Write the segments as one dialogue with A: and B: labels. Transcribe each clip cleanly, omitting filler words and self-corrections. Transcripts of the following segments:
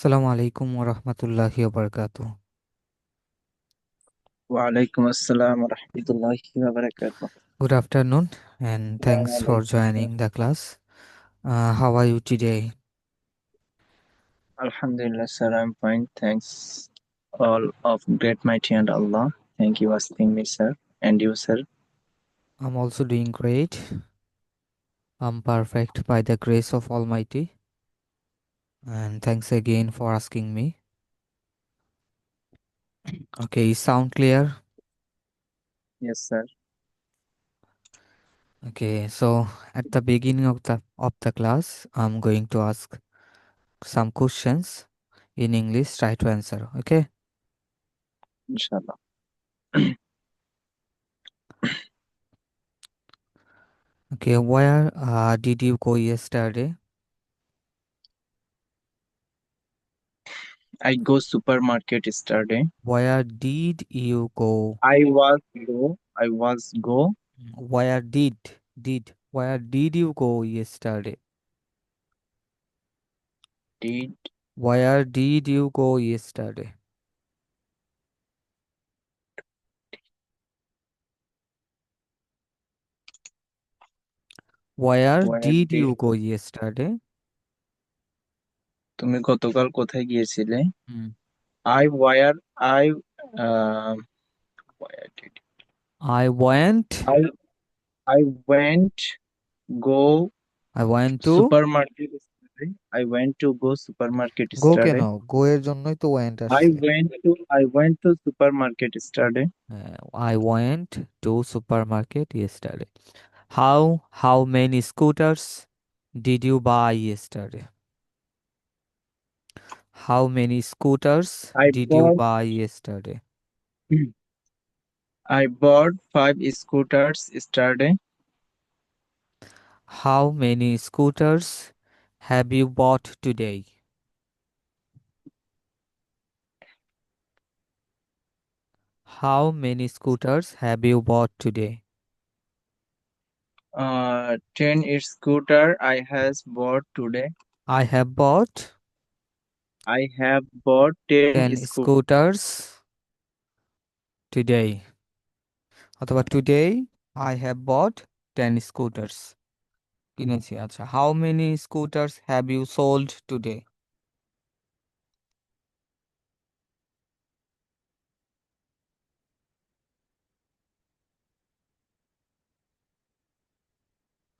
A: Assalamu alaikum wa rahmatullahi wa barakatuh.
B: ওয়ালাইকুম আসসালাম রহমতুল্লাহি ওয়া বারাকাতুহু।
A: Good afternoon and thanks for
B: ওয়ালাইকুম আসসালাম।
A: joining the class. How are you today?
B: Alhamdulillah, sir, I'm fine. Thanks all of great mighty and Allah. Thank you asking me, sir. And you, sir?
A: I'm also doing great. I'm perfect by the grace of Almighty. And thanks again for asking me. Okay, sound clear?
B: Yes, sir.
A: Okay, so at the beginning of the class, I'm going to ask some questions in English. Try to answer. Okay.
B: Inshallah.
A: Okay, where did you go yesterday?
B: I go supermarket yesterday.
A: Where did you go?
B: I was go.
A: Where did you go yesterday?
B: Did
A: Where did you go yesterday? Where
B: where
A: did
B: did
A: you go yesterday?
B: তুমি গতকাল কোথায় গিয়েছিলে?
A: Hmm.
B: I where I uh, where did
A: I went.
B: I I went go
A: I went to
B: supermarket yesterday. I went to go supermarket
A: go কেন
B: yesterday.
A: go এর জন্যই তো went
B: I
A: আসছে
B: went to I went to supermarket yesterday.
A: I went to supermarket yesterday. How many scooters did you buy yesterday? How many scooters
B: I
A: did you
B: bought
A: buy yesterday?
B: I bought 5 scooters yesterday.
A: How many scooters have you bought today? How many scooters have you bought today?
B: 10 scooter I has bought today.
A: I have bought
B: I have bought 10
A: 10
B: scooters.
A: scooters today. অথবা today I have bought 10 scooters. কিনেছি আচ্ছা how many scooters have you sold today?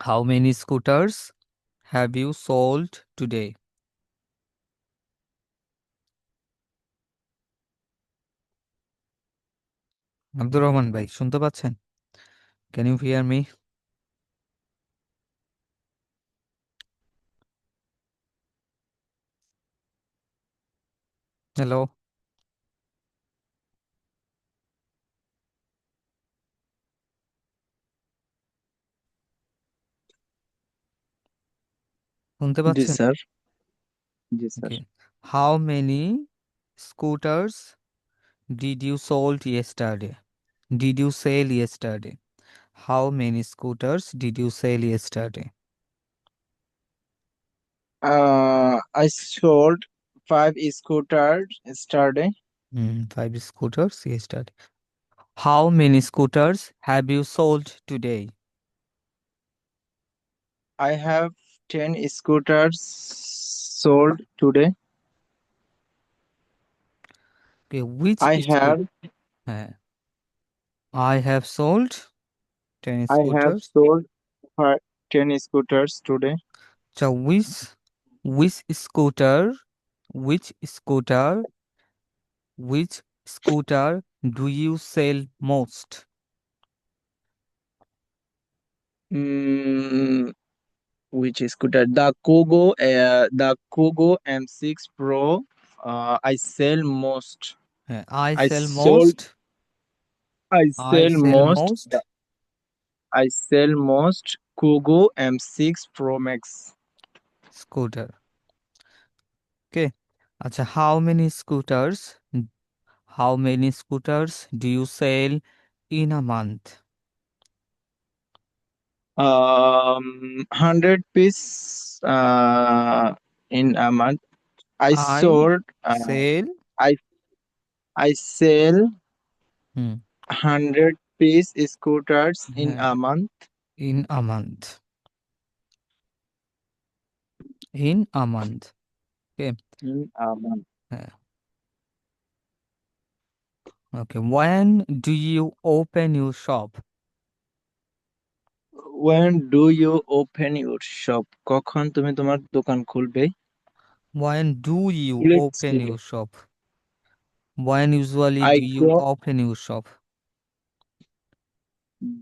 A: How many scooters have you sold today? Abdur Rahman ভাই শুনতে পাচ্ছেন? Can you hear me? Hello, শুনতে
B: Yes,
A: পাচ্ছেন?
B: sir. Yes, sir.
A: Okay. How many scooters did you sold yesterday? Did you sell yesterday? How many scooters did you sell yesterday?
B: I sold 5 scooters yesterday.
A: 5 scooters yesterday. How many scooters have you sold today?
B: I have 10 scooters sold today.
A: Okay, which
B: I
A: scooter?
B: have
A: I have sold 10
B: I have
A: scooters.
B: sold fi- 10 scooters today.
A: So which scooter, which scooter, which scooter do you sell most?
B: Mm, which scooter? The Kogo M6 Pro. I sell most.
A: I
B: I
A: sell
B: sold.
A: most.
B: I
A: I
B: sell
A: sell
B: most.
A: most
B: I sell most Kogo M6 Pro Max.
A: scooter. Okay. Acha, how many scooters do you sell in a month?
B: 100 piece in a month. I
A: I
B: sold.
A: sell,
B: I I sell
A: hmm,
B: 100 piece scooters in
A: হ্যাঁ,
B: a month.
A: in a month. In a month. Okay.
B: In a month.
A: হ্যাঁ, okay. When do you open your shop?
B: When do you open your shop? কখন তুমি তোমার দোকান খুলবে?
A: When do you
B: Let's
A: open
B: see.
A: your shop? When usually
B: I
A: do you
B: go.
A: open your shop?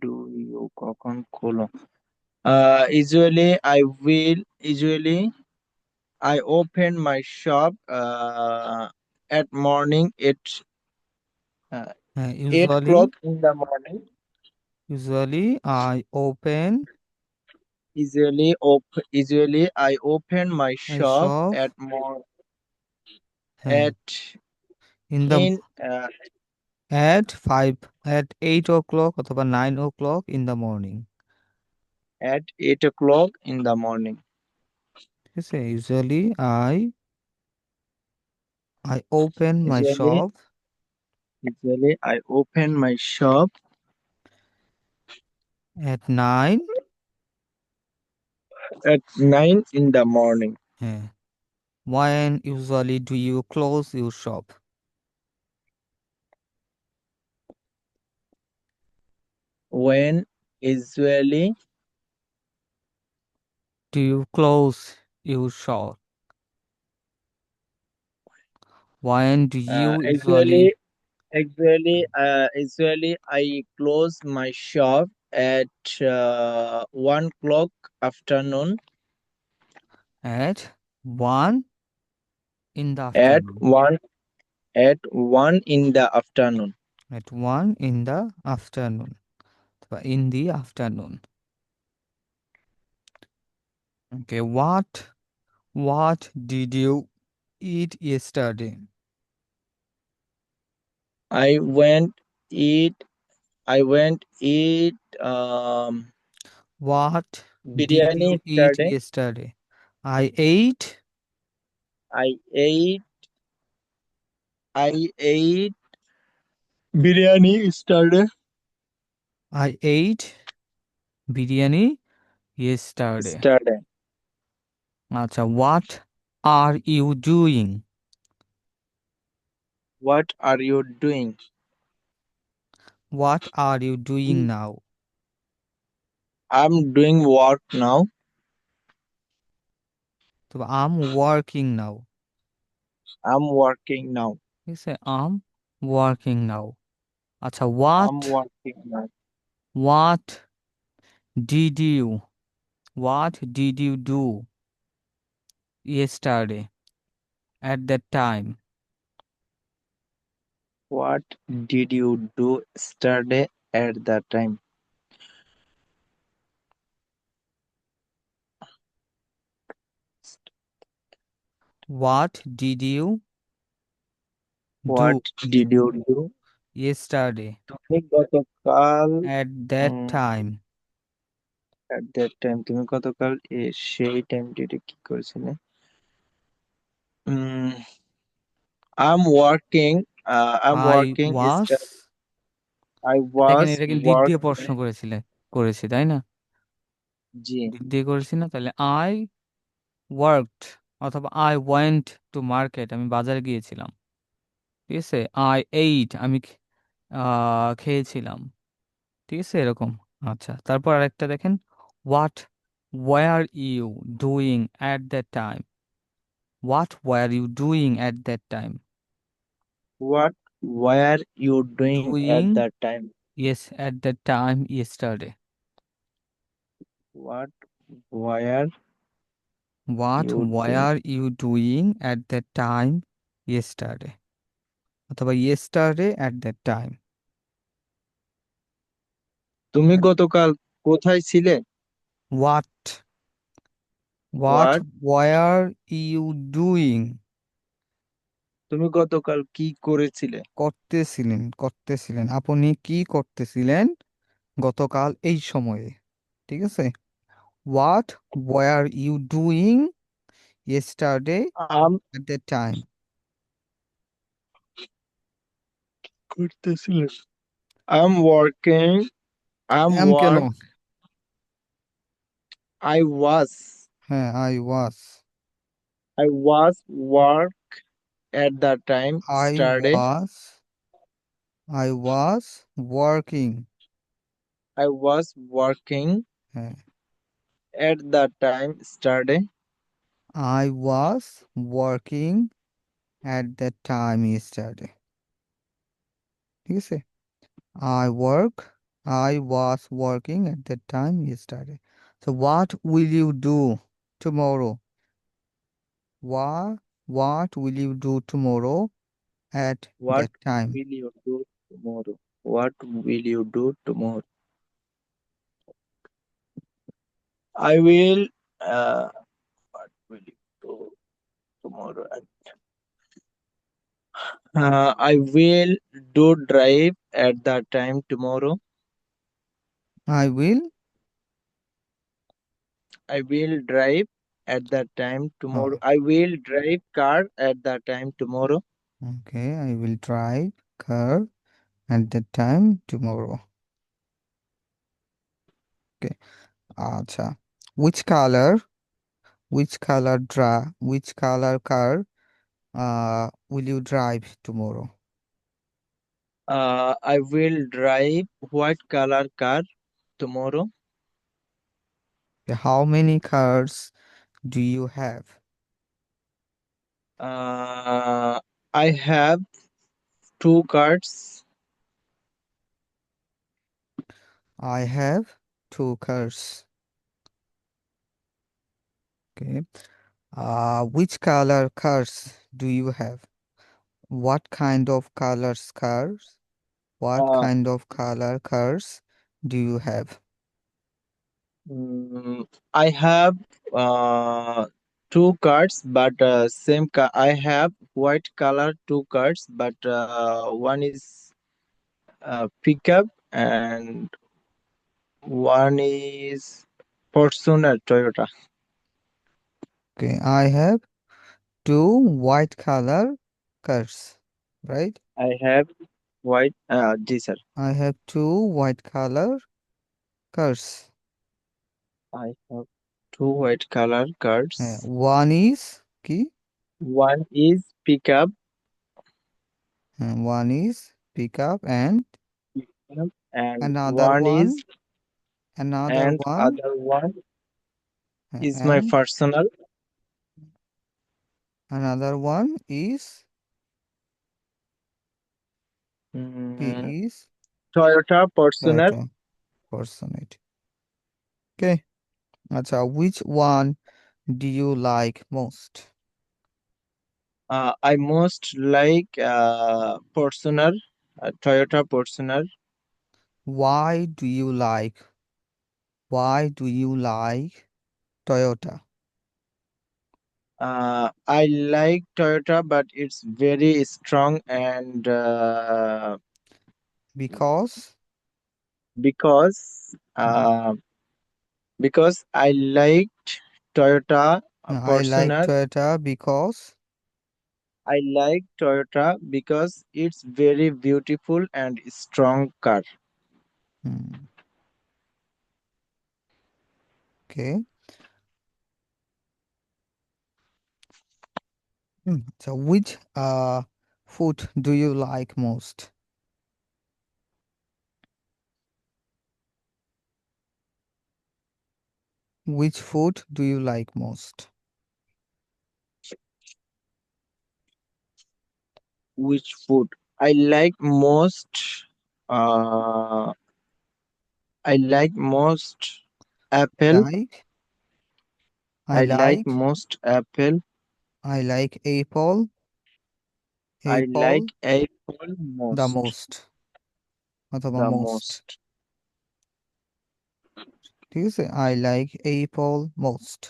B: Do you কখন খোলো? Usually I open my shop at morning uh, 8 o'clock
A: Usually,
B: in the morning.
A: I open
B: Usually I open my
A: my
B: shop
A: shop. হ্যাঁ,
B: at
A: in the
B: in
A: at 5 at 8 o'clock অথবা 9 o'clock in the morning.
B: at 8 o'clock in the morning.
A: ঠিক আছে? Usually I open my
B: Usually
A: shop
B: usually I open my shop
A: at 9.
B: at 9 in the morning.
A: হ্যাঁ, when usually do you close your shop?
B: When usually
A: Do you close your shop? When do
B: uh,
A: you
B: usually
A: usually
B: usually I close my shop at 1 o'clock afternoon.
A: at 1 in the
B: At
A: afternoon?
B: 1 in the afternoon.
A: At 1 in the afternoon. অথবা in the afternoon. Okay, what did you eat yesterday?
B: I went eat. I went eat
A: What did
B: biryani
A: you eat
B: yesterday.
A: yesterday? I ate
B: I ate. I ate biryani yesterday.
A: I ate biryani yesterday.
B: Yesterday.
A: আচ্ছা, what are you doing?
B: What are you doing?
A: What are you doing now?
B: I'm doing work now.
A: তো I'm working now.
B: I'm working now.
A: ঠিক আছে, I'm working now. আচ্ছা,
B: I'm working now.
A: what did you do yesterday at that time?
B: What did you do yesterday at that time?
A: What did you
B: What
A: do
B: did you do?
A: yesterday
B: তুমি গতকাল
A: at that
B: um,
A: time?
B: at that time তুমি গতকাল সেই টাইমটিতে কি করেছিলে? উম, I'm working. I'm
A: I
B: working.
A: was,
B: I
A: দেখেন
B: was
A: এটা কিন্তু দিক দিয়ে প্রশ্ন
B: working.
A: করেছি তাই না?
B: জি,
A: দিক দিয়ে করেছি না, তাহলে I worked অথবা I went to market, আমি বাজারে গিয়েছিলাম। ঠিক আছে, I ate, আমি খেয়েছিলাম। ঠিক আছে, এরকম। আচ্ছা, তারপর আরেকটা দেখেন, what were you doing at that time? What were you doing at that time?
B: what were you doing at
A: Doing,
B: that time?
A: yes, at that time yesterday.
B: What were
A: What
B: you doing?
A: were you doing at that time yesterday? অথবা yesterday at that time.
B: তুমি গতকাল কোথায় ছিলে?
A: What what
B: What
A: were you doing?
B: তুমি গতকাল কি করেছিলে?
A: করতেছিলেন আপনি কি করতেছিলেন গতকাল এই সময়ে? ঠিক আছে, what were you doing yesterday
B: um
A: at that time?
B: করতেছিলেন। I'm working. I'm
A: am কেন?
B: work. I was.
A: হ্যাঁ,
B: I was work at the time
A: I
B: study.
A: was I was working.
B: I was working
A: হ্যাঁ,
B: at the time study.
A: I was working at that time yesterday. ঠিক আছে? I work I was working at that time yesterday. So what will you do tomorrow? What will you do tomorrow at
B: What
A: that time?
B: will you do tomorrow? What will you do tomorrow? I will. What will you do tomorrow? I will do drive at the time tomorrow.
A: I will
B: I will drive at that time tomorrow.
A: uh,
B: I will drive car at that time tomorrow.
A: okay, I will drive car at that time tomorrow. Okay. আচ্ছা, which color which color car will you drive tomorrow?
B: I will drive white color car tomorrow.
A: Okay, how many cars do you have?
B: Uh, I have two cars.
A: I have two cars. Okay. Which color cars do you have? What kind of colors cars? What
B: Uh,
A: kind of color cars do you have?
B: I have uh, two cars, but same car. I have white color two cars, but one is pickup and one is Fortuner Toyota.
A: Okay, I have two white color cars, right?
B: I have white. Sir.
A: I have two white color cars.
B: I have two white color cars.
A: One is key,
B: One is pickup
A: one is pickup, and
B: and
A: another
B: one is
A: one, another
B: and
A: one,
B: other one is my
A: and
B: personal
A: another one is
B: mm,
A: P is
B: Toyota Fortuner.
A: Toyota personate. Okay. Acha, which one do you like most?
B: I most like Fortuner, Toyota Fortuner.
A: Why do you like? Why do you like Toyota?
B: I like Toyota, but it's very strong and
A: Because
B: because
A: uh,
B: I liked Toyota
A: I like
B: Fortuner.
A: Toyota because
B: I like Toyota because it's very beautiful and strong car.
A: hmm, okay. So which food do you like most? Which food do you like most?
B: Which food I like most? Uh, I like most apple.
A: Like I
B: I like
A: like
B: most apple.
A: I like apple,
B: I like
A: apple
B: apple
A: the
B: most.
A: most অথবা
B: The
A: most.
B: most.
A: ঠিক আছে? I like apple most.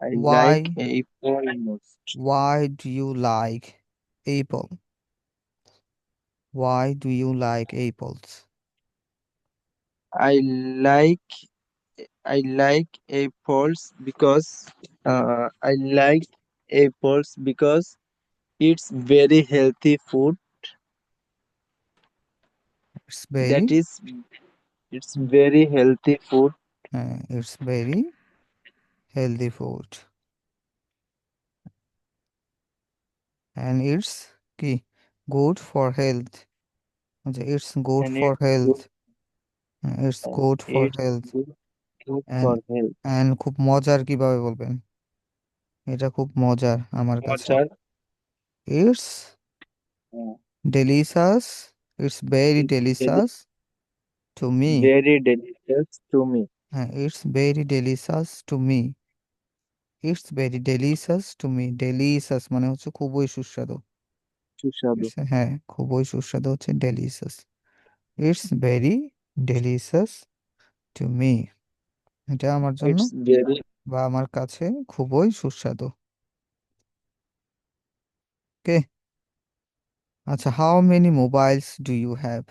B: I like
A: Why
B: apple most.
A: why do you like apple? Why do you like apples?
B: I like I like apples because I like apples because it's very healthy food.
A: It's
B: That
A: very,
B: is, it's very healthy food.
A: it's very healthy food. And it's কি good for health. আচ্ছা, it's good
B: And
A: for
B: it's
A: health.
B: good.
A: It's
B: And
A: good for
B: it's
A: health.
B: good
A: and
B: for health.
A: and খুব মজার কিভাবে বলবেন? এটা খুব মজার আমার কাছে।
B: Mochar,
A: It's delicious. It's very
B: it's
A: delicious to me.
B: very delicious to me.
A: It's very delicious to me. It's very delicious to me. Delicious মানে হচ্ছে খুবই সুস্বাদু। ঠিক
B: Sushadu.
A: আছে? হ্যাঁ, খুবই সুস্বাদু হচ্ছে delicious. It's very delicious to me. এটা আমার জন্য
B: It's very.
A: বা আমার কাছে খুবই সুস্বাদু। ওকে। আচ্ছা, how many mobiles do you have?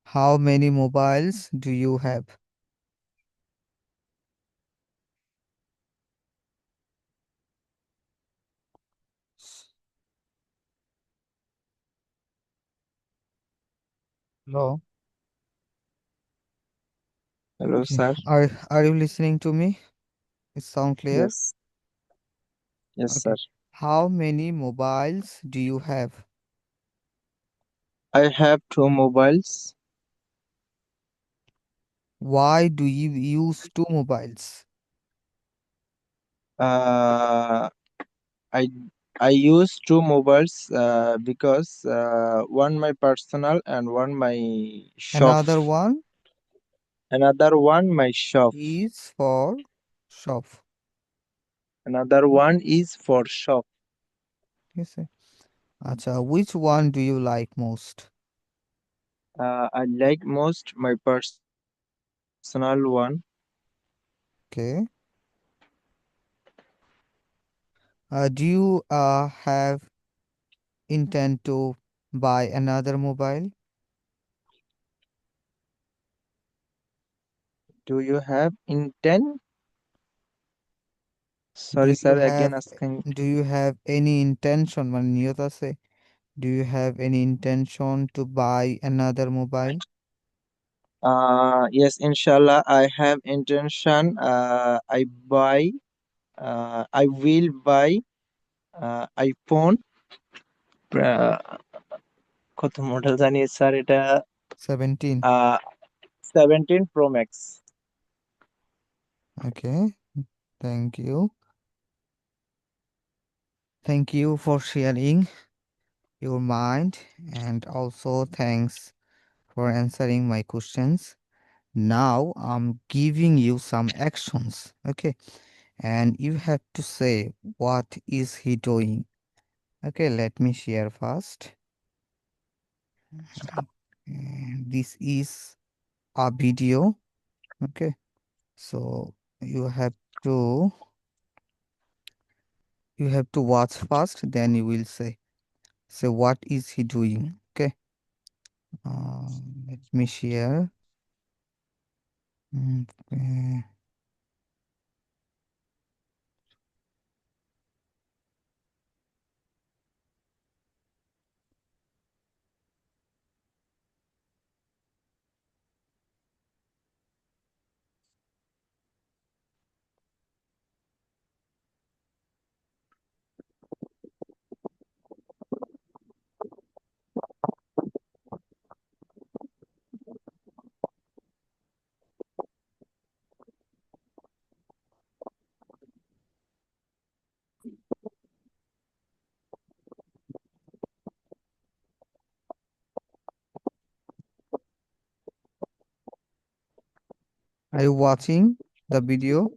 A: How many mobiles do you have? Hello.
B: Hello,
A: Okay.
B: sir.
A: Are you listening to me? It sound clear?
B: Yes, yes, sir.
A: Okay. How many mobiles do you have?
B: I have two mobiles.
A: Why do you use two mobiles?
B: Uh, I I use two mobiles because one my personal and one my shop.
A: Another one
B: Another one my shop.
A: is for shop.
B: Another one is for shop.
A: ঠিক আছে? আচ্ছা, which one do you like most?
B: I like most my personal one.
A: Okay. Do you have intent to buy another mobile?
B: Do you have intent?
A: Do
B: Sorry,
A: you
B: sir.
A: have
B: Again asking.
A: do you have any intention মানে নিয়ত আছে? Do you have any intention to buy another mobile?
B: Yes, inshallah, I have intention. I will buy iPhone. আহ, কত model জানি sir এটা
A: 17.
B: 17 Pro Max.
A: Okay. Thank you. Thank you for sharing your mind, and also thanks for answering my questions. Now I'm giving you some actions, okay? And you have to say what is he doing. Okay, let me share first. This is a video, okay? So you have to watch first, then you will say what is he doing, okay? Let me share. Okay. Are you watching the video?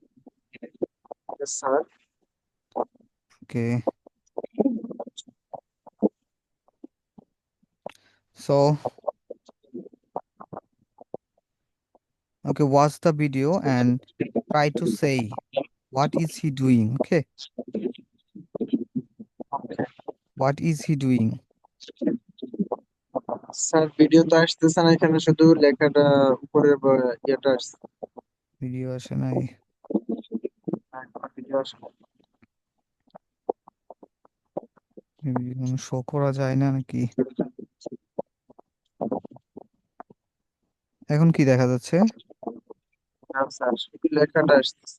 B: Yes, sir.
A: Okay. So, okay, watch the video and try to say what is he doing? Okay. What is he doing?
B: Sir video তো আসতেছে না, এখানে শুধু লেখাটা উপরে ইয়েটা আসছে।
A: Video আসে নাই?
B: ভিডিও আসছে।
A: ভিডিও শো করা যায় না নাকি? এখন কি দেখা যাচ্ছে?
B: না স্যার, শুধু লেখাটা আসতেছে।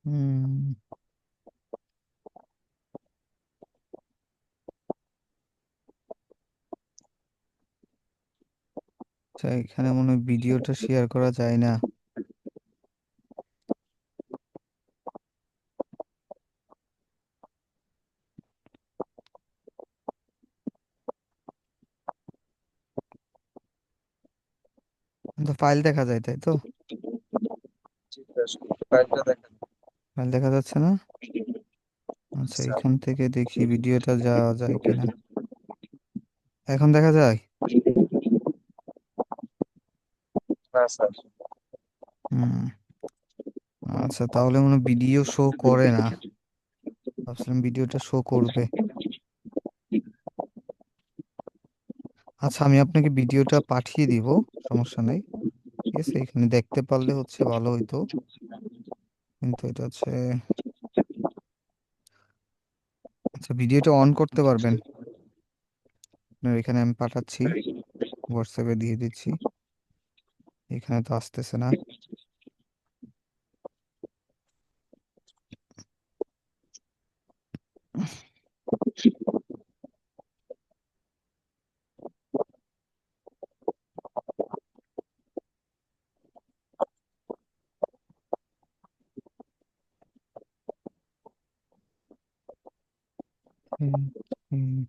A: হুম। আচ্ছা, এখানে মনে হয় ভিডিওটা শেয়ার করা যায় না। কিন্তু ফাইল দেখা যায়, তাই তো?
B: জি স্যার, শুধু ফাইলটা দেখেন।
A: ফাইল দেখা যাচ্ছে না? আচ্ছা,
B: স্যার,
A: এখান থেকে দেখি ভিডিওটা যাওয়া যায় কিনা। এখন দেখা যায়?
B: না স্যার।
A: হুম। আচ্ছা, তাহলে মনে হয় ভিডিও শো করে না। ভাবছিলাম ভিডিওটা শো করবে। আচ্ছা, আমি আপনাকে ভিডিওটা পাঠিয়ে দিব, সমস্যা নেই। ঠিক আছে, এখানে দেখতে পারলে হচ্ছে ভালো হইতো। কিন্তু এটা হচ্ছে, আচ্ছা ভিডিওটা অন করতে পারবেন? আপনার এখানে আমি পাঠাচ্ছি, হোয়াটসঅ্যাপে দিয়ে দিচ্ছি। এখানে তো আসতেছে না। হুম, হুম।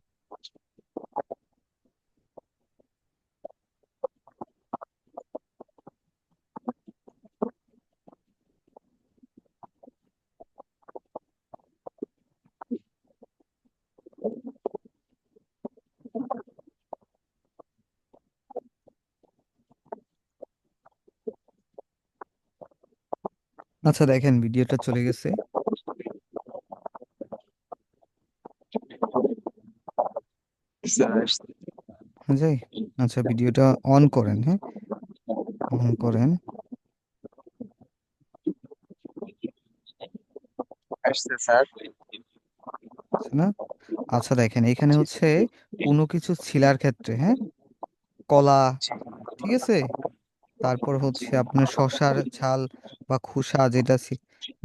A: আচ্ছা, দেখেন ভিডিওটা চলে গেছে।
B: স্যার আসছে।
A: যাই। আচ্ছা, ভিডিওটা অন করেন, হ্যাঁ, অন করেন।
B: আসছে স্যার।
A: আছে না? আচ্ছা, দেখেন এখানে হচ্ছে কোনো কিছু ছিলার ক্ষেত্রে, হ্যাঁ, কলা, ঠিক আছে, তারপর হচ্ছে আপনার শসার ছাল বা খোসা, যেটা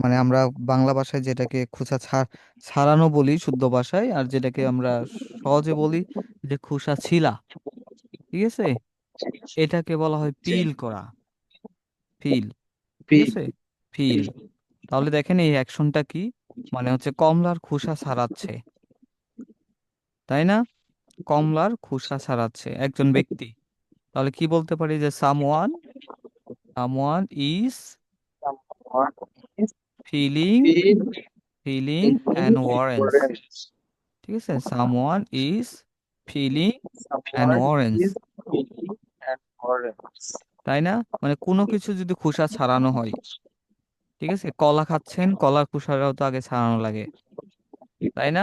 A: মানে আমরা বাংলা ভাষায় যেটাকে খোসা ছাড়ানো বলি শুদ্ধ ভাষায়, আর যেটাকে আমরা সহজে বলি যে খোসা ছিলা, ঠিক আছে, এটাকে বলা হয়
B: জি।
A: পিল করা। ফিল, ঠিক
B: পি।
A: আছে, ফিল। তাহলে দেখেন এই অ্যাকশনটা কি, মানে হচ্ছে কমলার খোসা ছাড়াচ্ছে, তাই না? কমলার খোসা ছাড়াচ্ছে একজন ব্যক্তি। তাহলে কি বলতে পারি, যে someone, someone is
B: Someone is
A: feeling,
B: feeling
A: feeling an orange,
B: orange.
A: ঠিক আছে, someone is feeling an
B: Someone
A: orange,
B: is feeling an orange.
A: তাই না? মানে কোনো কিছু যদি খোসা ছাড়ানো হয়, ঠিক আছে, কলা খাচ্ছেন, কলার খোসাটাও তো আগে ছাড়ানো লাগে, তাই না?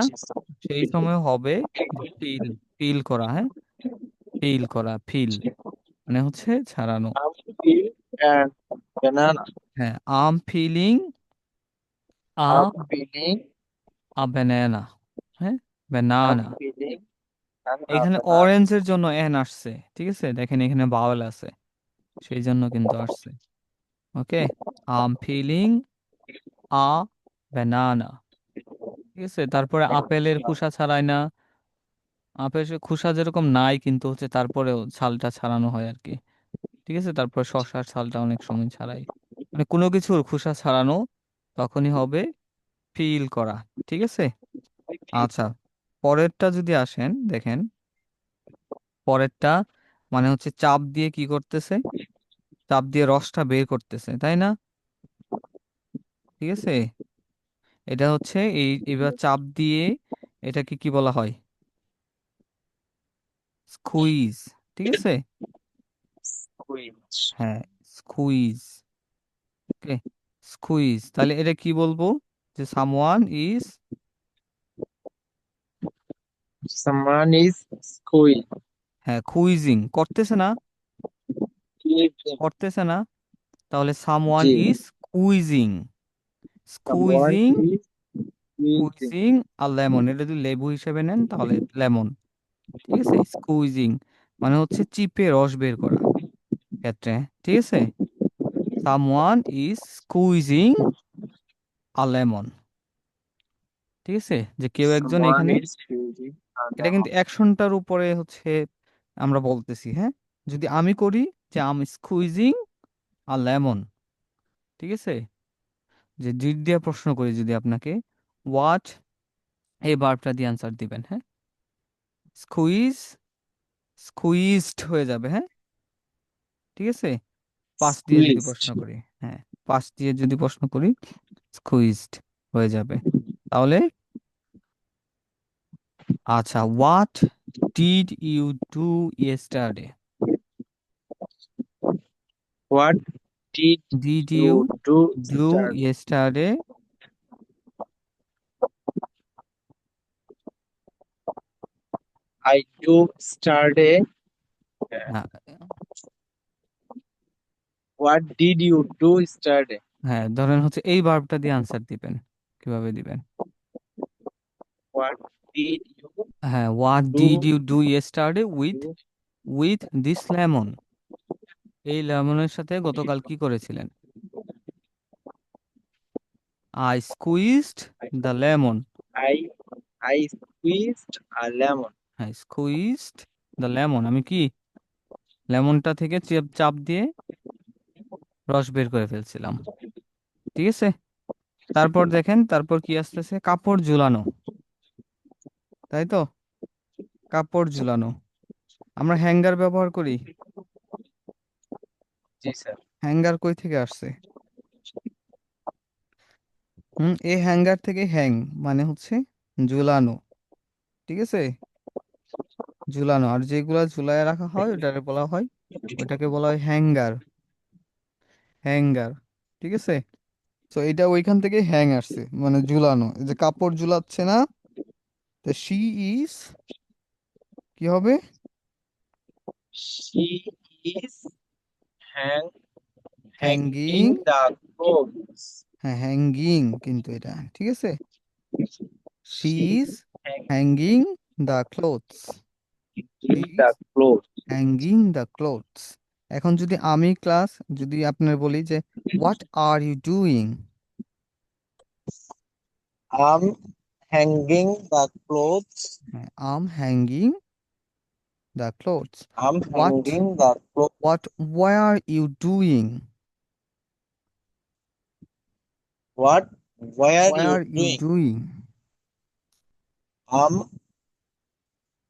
A: সেই সময় হবে যে ফিল, ফিল করা, হ্যাঁ, ফিল করা, ফিল মানে হচ্ছে ছাড়ানো।
B: I'm feeling and banana.
A: হ্যাঁ, I'm feeling a
B: I'm feeling.
A: A banana, হ্যাঁ,
B: I'm
A: ব্যানানা।
B: feeling an
A: এখানে
B: banana.
A: অরেঞ্জের জন্য এন আসছে, ঠিক আছে, দেখেন এখানে বাওয়েল আছে, সেই জন্য কিন্তু আসছে। ওকে, আম ফিলিং আ ব্যানানা, ঠিক আছে। তারপরে আপেলের খোসা ছাড়ায় না, আপেলের খোসা যেরকম নাই কিন্তু হচ্ছে তারপরেও ছালটা ছাড়ানো হয় আর কি, ঠিক আছে। তারপর শসার ছালটা অনেক সময় ছাড়াই, মানে কোনো কিছুর খোসা ছাড়ানো তখনই হবে ফিল করা, ঠিক আছে। আচ্ছা, পরেরটা যদি আসেন, দেখেন পরেরটা মানে হচ্ছে চাপ দিয়ে কি করতেছে, চাপ দিয়ে রসটা বের করতেছে, তাই না? ঠিক আছে, এটা হচ্ছে এবার চাপ দিয়ে, এটাকে কি বলা হয়, স্কুইজ, ঠিক আছে,
B: Which
A: হ্যাঁ, স্কুইজ। ওকে, স্কুইজ, তাহলে এটা কি বলবো? যে someone is,
B: someone is squeezing.
A: হ্যাঁ, কুইজিং করতেছে না, করতেছে না, তাহলে someone
B: G,
A: is cuisine.
B: someone
A: squeezing,
B: is squeezing.
A: Cuisine R lemon, এটা যদি লেবু হিসেবে নেন তাহলে লেমন। ঠিক আছে, স্কুইজিং মানে হচ্ছে চিপে রস বের করা ক্ষেত্রে। ঠিক আছে, someone is squeezing a lemon. ঠিক আছে, যে কেউ একজন
B: Someone
A: এখানে,
B: is squeezing a
A: এটা কিন্তু
B: lemon.
A: অ্যাকশনটার উপরে হচ্ছে আমরা বলতেছি। হ্যাঁ, যদি আমি করি যে আম স্কুইজিং আ লেমন, ঠিক আছে, যে ডিড দিয়ে প্রশ্ন করি যদি আপনাকে, হোয়াট, এই ভার্বটা দিয়ে আনসার দিবেন। হ্যাঁ, স্কুইজ, স্কুইজড হয়ে যাবে। হ্যাঁ, ঠিক আছে, পাস দিয়ে যদি প্রশ্ন
B: Squeezed.
A: করি, হ্যাঁ, পাস দিয়ে যদি প্রশ্ন করি স্কুইজড হয়ে যাবে। তাহলে আচ্ছা, what did you do yesterday?
B: What did
A: did you
B: you do
A: do
B: yesterday?
A: Yesterday?
B: I do yesterday. What did you do yesterday?
A: হ্যাঁ, ধরেন হচ্ছে এই ভার্বটা দিয়ে আনসার দিবেন। কিভাবে দিবেন?
B: What did you
A: হ্যাঁ, what did
B: do?
A: You do yesterday with,
B: do-
A: with this lemon, এই লেমনের সাথে গতকাল কি করেছিলেন? I squeezed the lemon.
B: I I squeezed a lemon.
A: হ্যাঁ, স্কুইজড দ্য লেমন, আমি কি লেমনটা থেকে চাপ চাপ দিয়ে রস বের করে ফেলছিলাম। ঠিক আছে, তারপর দেখেন তারপর কি আসতেছে, কাপড় ঝুলানো, তাই তো, কাপড় ঝুলানো। আমরা হ্যাঙ্গার ব্যবহার করি।
B: Yes, sir.
A: হ্যাঙ্গার কই থেকে আসছে? এই হ্যাঙ্গার থেকে হ্যাং মানে হচ্ছে ঝুলানো। ঠিক আছে, ঝুলানো, আর যেগুলা ঝুলায় রাখা হয় ওটাকে বলা হয়, ওইটাকে বলা হয় হ্যাঙ্গার, হ্যাঙ্গার। ঠিক আছে, তো এটা ওইখান থেকে হ্যাং আসছে, মানে ঝুলানো, এই যে কাপড় ঝুলাচ্ছে না, তো শি ইজ, কি হবে?
B: She is hang
A: hanging,
B: hanging the clothes.
A: হ্যাঁ হ্যাঙ্গিং কিন্তু এটা, ঠিক আছে, she
B: She
A: is
B: is
A: hanging the clothes, she
B: hanging
A: is
B: the clothes.
A: Hanging the clothes. এখন যদি আমি ক্লাস, যদি আপনার বলি যে what are you doing?
B: I'm hanging the clothes.
A: হ্যাঁ, আম hanging the clothes.
B: I'm
A: what,
B: hanging the clothes.
A: What were you doing?
B: What? Why are
A: war
B: you
A: you
B: doing?
A: Doing?
B: I'm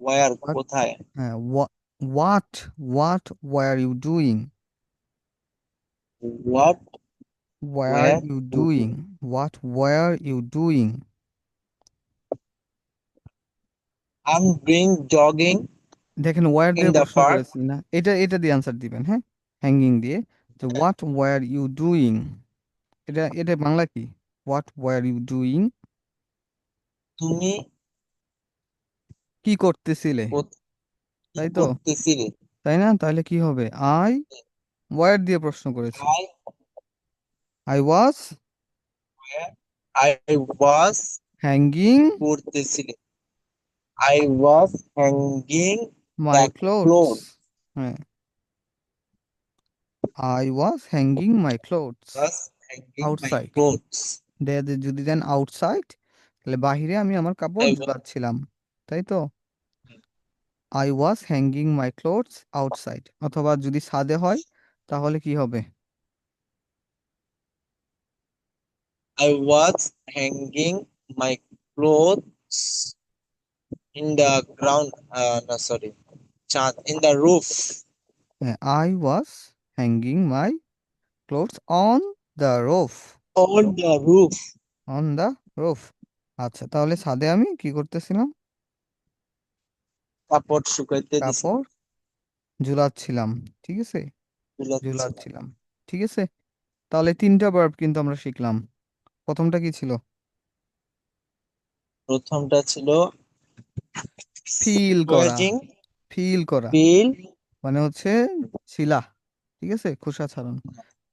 B: where?
A: What,
B: কোথায়?
A: হ্যাঁ, what, what were you doing?
B: What?
A: Were
B: Where?
A: You doing, what were you doing?
B: I'm doing jogging
A: দেখেন were
B: in
A: দিয়ে
B: the
A: প্রশ্ন
B: park.
A: করেছি না, এটা এটা দিয়ে আনসার দিবেন। হ্যাঁ, হ্যাঙ্গিং দিয়ে, তো হোয়াট ওয়ার ইউ ডুইং, এটা এটা বাংলা কি? হোয়াট ওয়ার ইউ ডুইং,
B: তুমি
A: কি করতেছিলে,
B: কি
A: তাই তো,
B: করতেছিলে?
A: তাই না? তাহলে কি হবে? আই ওয়ার দিয়ে প্রশ্ন করেছি,
B: I
A: I was
B: I was
A: hanging
B: করতেছিলে। I was hanging
A: my
B: the
A: clothes.
B: clothes.
A: হ্যাঁ, I was hanging my clothes
B: Was hanging my
A: outside.
B: clothes.
A: যদি দেন আউটসাইড, তাহলে বাহিরে আমি আমার কাপড়
B: I was
A: ঝুলাচ্ছিলাম, তাই তো, I was hanging my clothes outside. অথবা যদি ছাদে হয় তাহলে কি হবে?
B: I was hanging my clothes in the ground. No, sorry. In the roof.
A: I was hanging my clothes on the roof,
B: On the roof.
A: On the roof. আচ্ছা, তাহলে ছাদে আমি কি করতেছিলাম?
B: কাপড় শুকাইতে দিছি।
A: কাপড় ঝুলাচ্ছিলাম। ঠিক আছে,
B: ঝুলাচ্ছিল।
A: ঝুলাচ্ছিলাম। ঠিক আছে, তাহলে তিনটা ভার্ব কিন্তু আমরা শিখলাম। প্রথমটা কি ছিল?
B: প্রথমটা ছিল
A: ফিল করা।
B: স্কোয়াজিং,
A: ফিল করা
B: ফিল,
A: মানে হচ্ছে শিলা, ঠিক আছে, খোসা ছাড়ানো।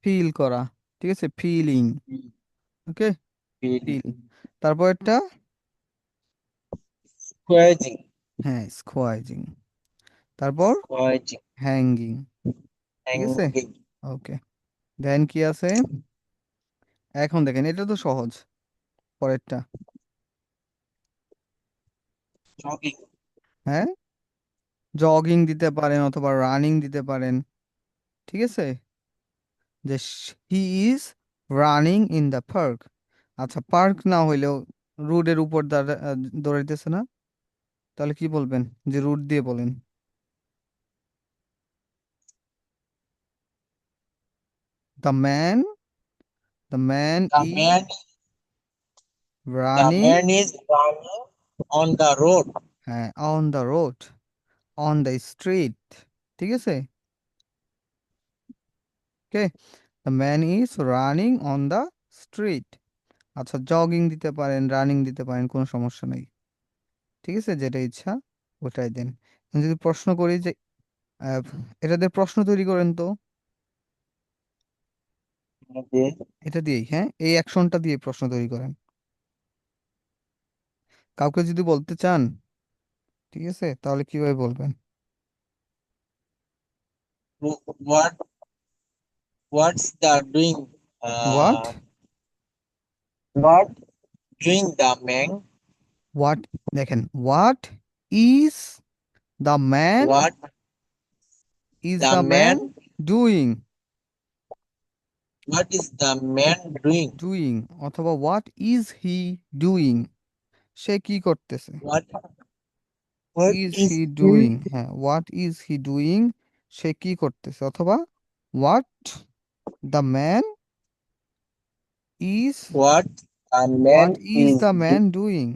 A: ফিল করা, ঠিক আছে, ফিলিং। ওকে,
B: ফিল,
A: ফিল। তারপর একটা,
B: স্কোয়াজিং,
A: হ্যাঁ, স্কোয়াইজিং। তারপর
B: স্কোয়াজিং,
A: হ্যাঙ্গিং। ঠিক আছে,
B: হ্যাঙ্গিং,
A: ওকে। দেন কি আছে? এখন দেখেন, এটা তো সহজ। পরেরটা,
B: জগিং,
A: হ্যাঁ, জগিং দিতে পারেন অথবা রানিং দিতে পারেন। ঠিক আছে, যে he is running in the park. আচ্ছা, পার্ক না হইলেও রোডের উপর দৌড়াইতেছে না, তাহলে কি বলবেন? যে রুট দিয়ে বলেন, the man, the man
B: the
A: is
B: man, the
A: running,
B: man is running on the road.
A: হ্যাঁ, on the road, on the street. ঠিক আছে, okay, the man is running on the street. আচ্ছা, জগিং দিতে পারেন, running দিতে পারেন, কোনো সমস্যা নেই। ঠিক আছে, যেটা ইচ্ছা ওটাই দেন। এখন যদি প্রশ্ন করি যে আহ, এটা দিয়ে প্রশ্ন তৈরি করেন তো, এটা দিয়েই, হ্যাঁ, এই অ্যাকশনটা দিয়ে প্রশ্ন তৈরি করেন। কাউকে যদি বলতে চান, ঠিক আছে, তাহলে কিভাবে বলবেন?
B: What, what's the doing,
A: what,
B: what doing the man,
A: what, দেখেন, what is the man,
B: what
A: is
B: the
A: the man
B: man,
A: doing,
B: what is the man doing,
A: doing, অথবা হোয়াট ইজ হি ডুইং, সে কি করতেছে।
B: What, what
A: is
B: is
A: he
B: he,
A: doing, হ্যাঁ, what is he doing, সে কি করতেছে, অথবা what the man is,
B: what the man
A: what is
B: is,
A: the man doing,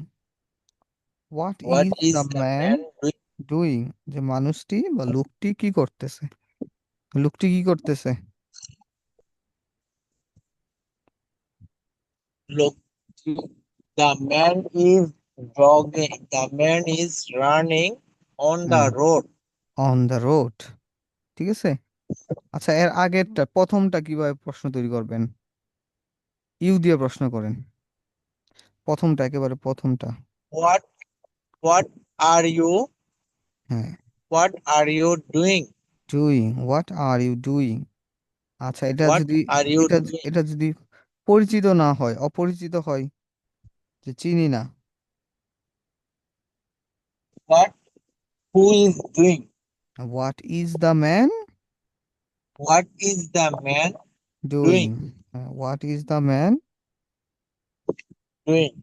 A: what
B: what
A: is
B: is
A: the
B: the
A: man
B: man doing,
A: doing, যে মানুষটি বা লোকটি কি করতেছে, লোকটি কি করতেছে।
B: look, the man is jogging, the man is running on
A: হ্যাঁ,
B: the road.
A: On the road. ঠিক আছে, আচ্ছা, এর আগেরটা, প্রথমটা কিভাবে প্রশ্ন তৈরি করবেন? ইউ দিয়ে প্রশ্ন করেন, প্রথমটা, একেবারে প্রথমটা।
B: What, what are you,
A: হ্যাঁ,
B: what are you doing?
A: Doing, what are you doing. আচ্ছা, এটা
B: What
A: যদি,
B: are you
A: এটা
B: doing?
A: এটা যদি পরিচিত না হয়, অপরিচিত হয়, যে চিনি না,
B: What, who is doing?
A: What is the man
B: What is the man
A: doing,
B: doing?
A: What is the man,
B: Doing.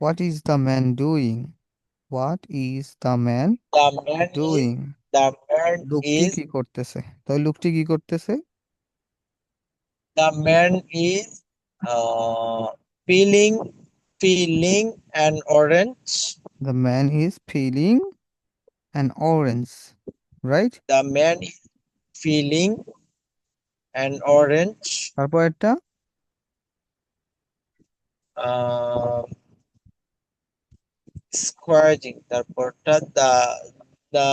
A: What is the man doing, what is the man
B: The man is,
A: doing,
B: the man
A: লোকটি
B: is,
A: কি করতেছে, তাই লোকটি কি করতেছে।
B: the man is uh, peeling, peeling an orange.
A: The man is feeling an orange, right.
B: The man is peeling an orange.
A: তারপর একটা,
B: স্কোয়াজিং, তারপরটা the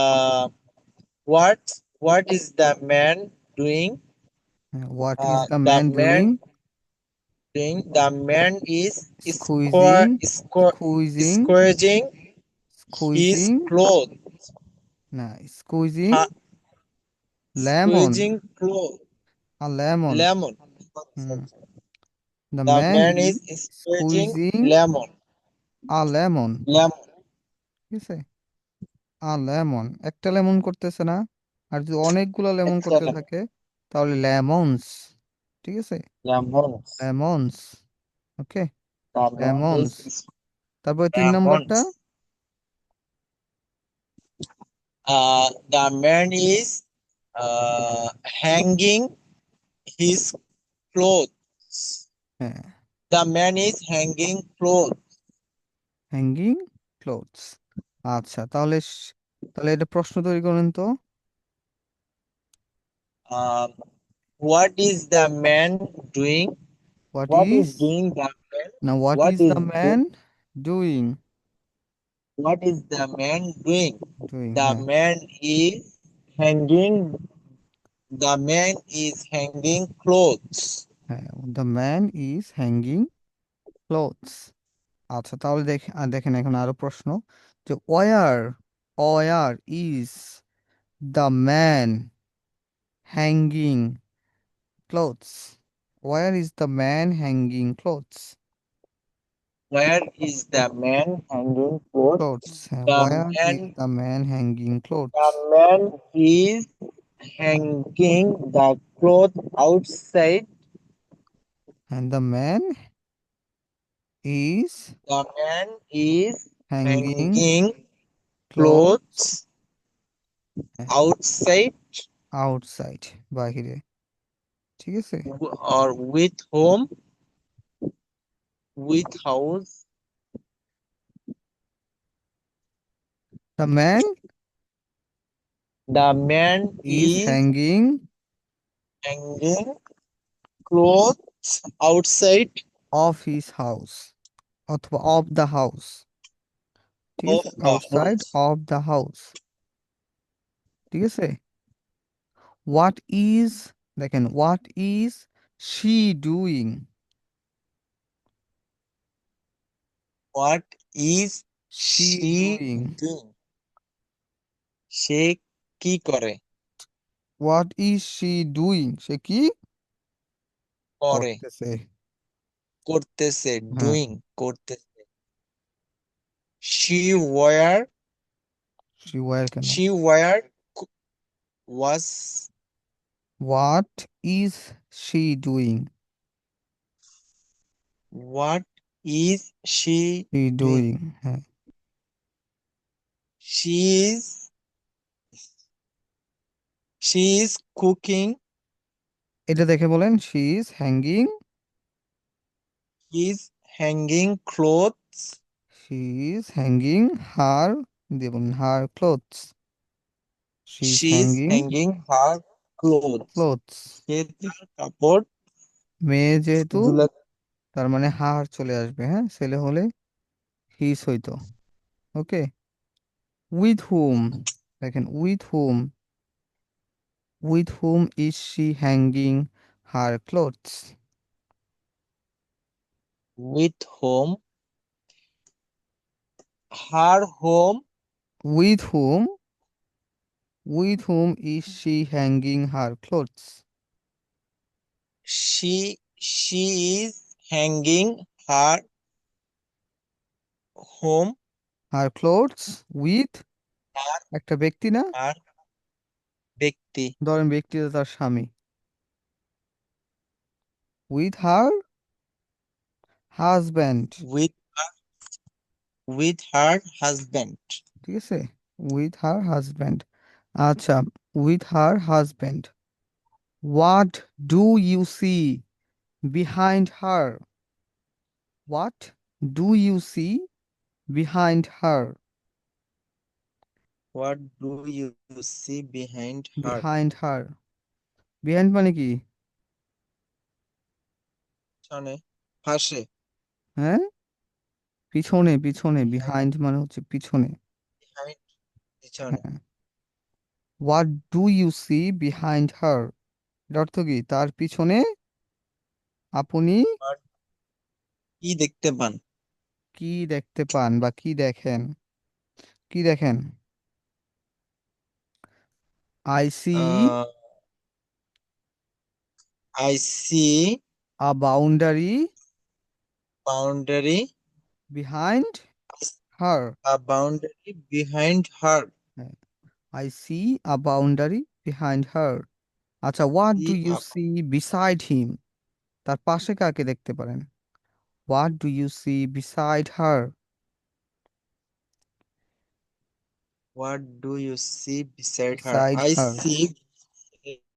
B: what is the man doing,
A: what is the
B: the
A: man
B: man
A: doing,
B: doing, the man is
A: squeezing, squeezing,
B: squeezing his
A: squeezing,
B: clothes,
A: না, squeezing
B: ha,
A: lemon,
B: squeezing clothes,
A: a lemon.
B: lemon.
A: Hmm, the
B: The
A: man
B: man
A: is
B: is squeezing
A: squeezing
B: lemon,
A: a lemon.
B: lemon,
A: ঠিক আছে, আ lemon, একটা lemon করতেছে না, আর যদি অনেকগুলো lemon করতে
B: excellent,
A: থাকে তাহলে লেমনস। ঠিক আছে,
B: lemons.
A: Lemons, okay,
B: The man
A: lemons.
B: is
A: তারপরে তিন নম্বরটা,
B: lemons. The man is hanging his clothes.
A: হ্যাঁ,
B: The man is hanging clothes.
A: Hanging clothes. আচ্ছা, তাহলে তাহলে এটা প্রশ্ন তৈরি করেন তো।
B: Um, what is the man doing?
A: What
B: What is
A: is?
B: doing the man?
A: Now, what
B: What
A: is
B: is
A: the
B: do,
A: man doing?
B: what is the man doing?
A: Doing,
B: The
A: হ্যাঁ,
B: man is hanging. The man is hanging clothes.
A: হ্যাঁ, the man is hanging clothes. আচ্ছা, তাহলে দেখেন এখন আরো প্রশ্ন যে where is the man hanging clothes? Where is the man hanging clothes?
B: Where is the man hanging clothes?
A: Clothes, হ্যাঁ,
B: The
A: where
B: man,
A: is the man hanging clothes?
B: the man is hanging the cloth outside.
A: And the man is
B: The man is
A: hanging
B: hanging
A: clothes,
B: clothes
A: হ্যাঁ,
B: outside
A: outside, বাহিরে, ঠিক আছে?
B: or with home, with house.
A: The man
B: The man
A: is
B: is
A: hanging
B: hanging clothes outside
A: of his house অথবা of the house, ঠিক
B: of
A: আছে?
B: the
A: Outside
B: house.
A: of the house, ঠিক আছে? What is, দেখেন, what is she doing?
B: What is
A: She
B: she
A: doing.
B: doing? সে কি করে?
A: What is she doing? সে কি
B: করে,
A: করতেছে?
B: করতেছে,
A: হ্যাঁ,
B: doing, করতেছে। She wear,
A: she where কেন?
B: she wear was,
A: What is she doing?
B: what is she
A: She
B: doing?
A: doing, হ্যাঁ,
B: She is, she is cooking,
A: এটা দেখে বলেন she is hanging,
B: is hanging clothes,
A: she is hanging her, দিয়ে বলেন her clothes, she is
B: she is
A: hanging
B: hanging her clothes.
A: clothes.
B: সে তার কাপড়
A: মেয়ে যেহেতু
B: ঝুলা,
A: তার মানে হার চলে আসবে, হ্যাঁ, ছেলে হলে হিস হইতো, ওকে? উইথ হুম, দেখেন with hmm is she hanging her clothes?
B: with whom, her home,
A: with hmm is she hanging her clothes?
B: she is hanging her home,
A: her clothes with
B: her,
A: একটা ব্যক্তি না,
B: her ব্যক্তি,
A: ধরেন ব্যক্তিটা তার স্বামী, with her husband,
B: with with her husband.
A: ঠিক আছে? With her husband. আচ্ছা, with her husband, what do you see behind her? What do you see behind her?
B: What do you see behind her?
A: Behind her, behind মানে কি?
B: পিছনে, পাশে,
A: হ্যাঁ, পিছনে, পিছনে,
B: behind,
A: বিহাইন্ড মানে হচ্ছে পিছনে,
B: behind, পিছনে।
A: হ্যাঁ। What do you see behind her, এর অর্থ কি? তার পিছনে আপনি
B: আর কি দেখতে পান?
A: কি দেখতে পান বা কি দেখেন? কি দেখেন? I see
B: Uh, I see
A: a boundary
B: boundary,
A: behind her,
B: a boundary behind her.
A: I see a boundary behind her. আচ্ছা, what do
B: See
A: you
B: a,
A: see beside him, তার পাশে কাকে দেখতে পারেন? What do you see beside her?
B: what do you see beside her?
A: Beside
B: I
A: her,
B: see